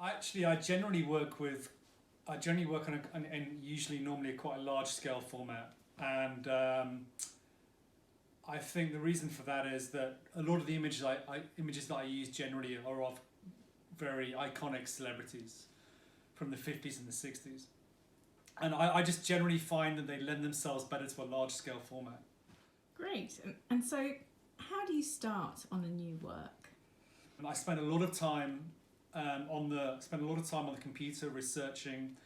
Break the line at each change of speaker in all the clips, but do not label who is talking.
I generally work on usually normally quite a large scale format, and I think the reason for that is that a lot of the images that I use generally are of very iconic celebrities from the 50s and the 60s, and I just generally find that they lend themselves better to a large scale format.
Great. And so, how do you start on a new work?
And I spend a lot of time on the computer researching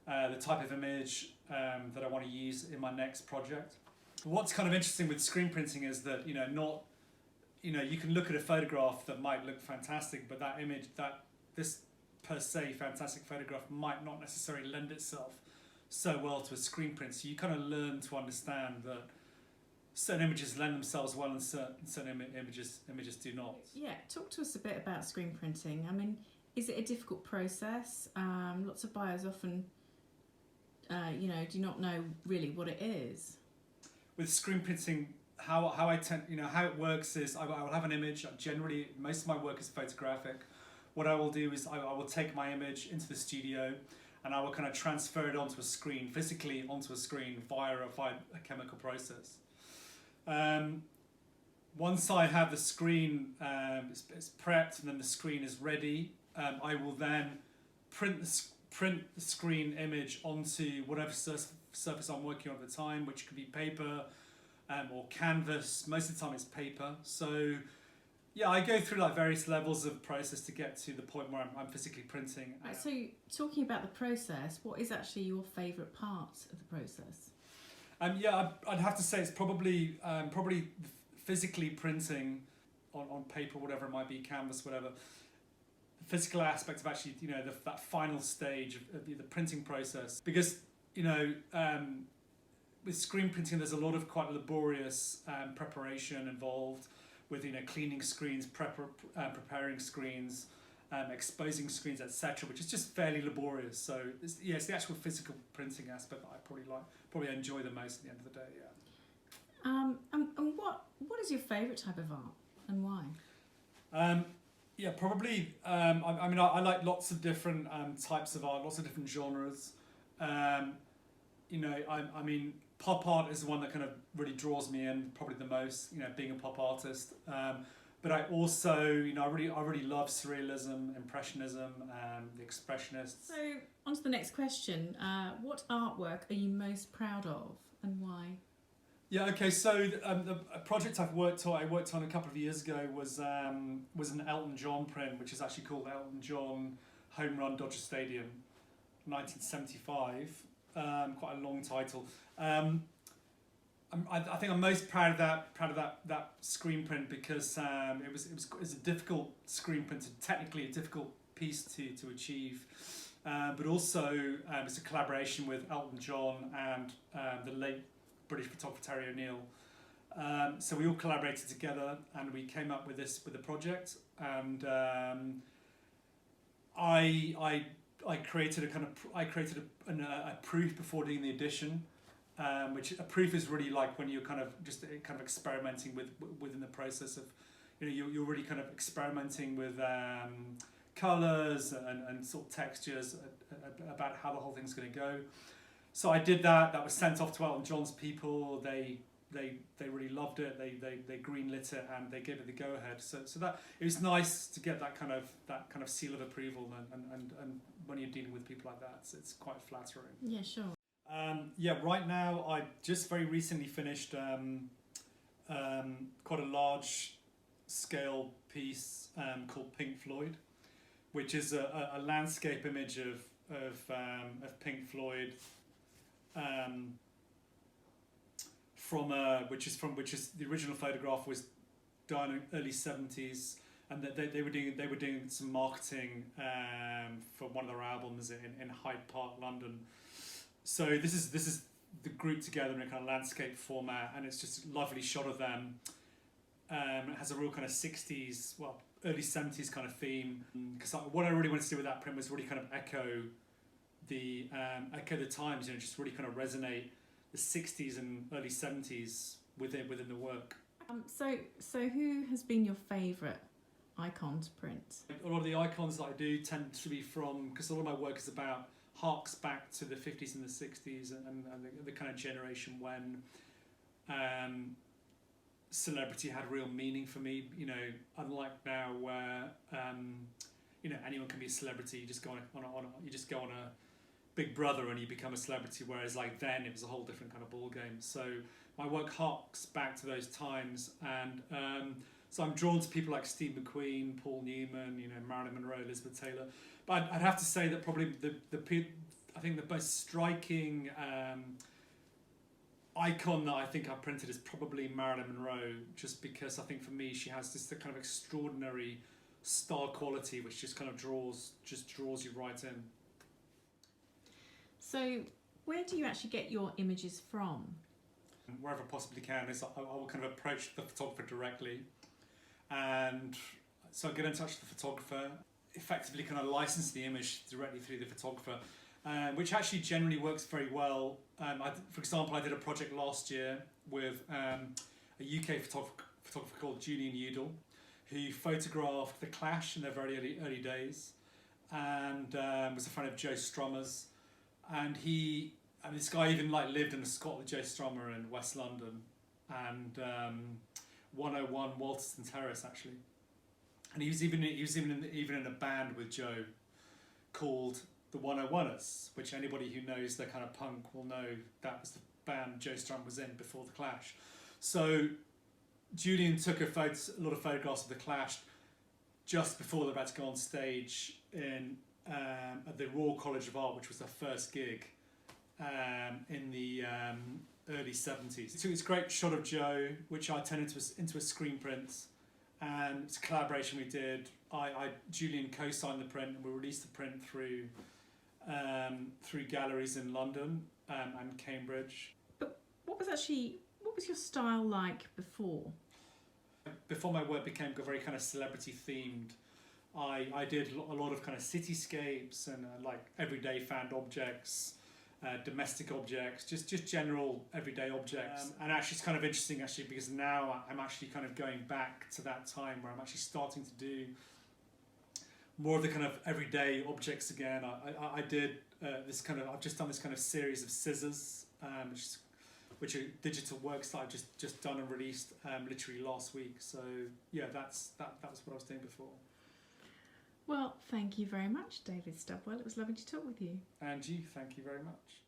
the type of image that I want to use in my next project. What's kind of interesting with screen printing is that you can look at a photograph that might look fantastic, but this per se fantastic photograph might not necessarily lend itself so well to a screen print. So you kind of learn to understand that certain images lend themselves well and certain images do not.
Yeah, talk to us a bit about screen printing. I mean, is it a difficult process? Lots of buyers often, do not know really what it is.
With screen printing, how it works is I will have an image. Generally, most of my work is photographic. What I will do is I will take my image into the studio, and I will kind of transfer it onto a screen, physically onto a screen via a chemical process. Once I have the screen it's prepped and then the screen is ready, I will then print the screen image onto whatever surface I'm working on at the time, which could be paper or canvas. Most of the time it's paper. So yeah, I go through like various levels of process to get to the point where I'm physically printing.
Right, so talking about the process, what is actually your favourite part of the process?
I'd have to say it's probably physically printing on paper, whatever it might be, canvas, whatever. The physical aspect of actually, that final stage of the printing process, because with screen printing, there's a lot of quite laborious preparation involved with cleaning screens, preparing screens, exposing screens, etc., which is just fairly laborious. So it's the actual physical printing aspect that I probably enjoy the most at the end of the day. Yeah.
And what is your favourite type of art and why?
Probably. I like lots of different types of art, lots of different genres. Pop art is the one that kind of really draws me in, probably the most. Being a pop artist. But I also, I really love surrealism, impressionism, the expressionists.
So on to the next question. What artwork are you most proud of and why?
Yeah. Okay. So a project I worked on a couple of years ago was an Elton John print, which is actually called Elton John Home Run Dodger Stadium, 1975. Quite a long title. I think I'm most proud of that screen print because it was a difficult screen print, technically a difficult piece to achieve, but also it's a collaboration with Elton John and the late British photographer Terry O'Neill. So we all collaborated together and we came up with the project. And I created a proof before doing the edition. Which a proof is really like when you're kind of experimenting within the process of, you're really kind of experimenting with colours and sort of textures about how the whole thing's going to go. So I did that. That was sent off to Elton John's people. They really loved it. They greenlit it and they gave it the go ahead. So that it was nice to get that kind of seal of approval and when you're dealing with people like that, it's quite flattering.
Yeah, sure.
Right now I just very recently finished quite a large scale piece called Pink Floyd, which is a landscape image of Pink Floyd, which is the original photograph was done in early 70s, and they were doing some marketing for one of their albums in Hyde Park, London. So this is the group together in a kind of landscape format, and it's just a lovely shot of them. It has a real kind of 60s, early 70s kind of theme. Because what I really wanted to do with that print was really kind of echo the times, just really kind of resonate the 60s and early 70s within the work.
So who has been your favourite icon to print?
A lot of the icons that I do tend to be from, because a lot of my work is about, harks back to the 50s and the 60s and the kind of generation when celebrity had real meaning for me. You know, unlike now where you know, anyone can be a celebrity. You just go on a Big Brother and you become a celebrity. Whereas like then it was a whole different kind of ball game. So my work harks back to those times, and so I'm drawn to people like Steve McQueen, Paul Newman, you know, Marilyn Monroe, Elizabeth Taylor. But I'd have to say that probably I think the most striking icon that I think I printed is probably Marilyn Monroe, just because I think for me she has this kind of extraordinary star quality which just kind of draws you right in.
So where do you actually get your images from?
Wherever I possibly can is I will kind of approach the photographer directly, and so I get in touch with the photographer, effectively kind of license the image directly through the photographer, which actually generally works very well. For example, I did a project last year with a UK photographer called Julian Udall, who photographed the Clash in their very early days, and was a friend of Joe Strummer's, and this guy even like lived in a Scot with Joe Strummer in West London, and 101 Walterton Terrace actually, and he was even in a band with Joe called the 101ers, which anybody who knows their kind of punk will know that was the band Joe Strummer was in before the Clash. So Julian took a lot of photographs of the Clash just before they were about to go on stage at the Royal College of Art, which was their first gig in the early 70s. So it's a great shot of Joe, which I turned into a screen print, and it's a collaboration we did. Julian co-signed the print, and we released the print through galleries in London and Cambridge.
But what was your style like before?
Before my work became very kind of celebrity themed, I did a lot of kind of cityscapes and like everyday found objects, domestic objects, just general everyday objects. And actually it's kind of interesting actually, because now I'm actually kind of going back to that time where I'm actually starting to do more of the kind of everyday objects again. I did I've just done this kind of series of scissors, which are digital works that I've just done and released literally last week. So yeah, that was what I was doing before.
Well, thank you very much, David Studwell. It was lovely to talk with you.
And you, thank you very much.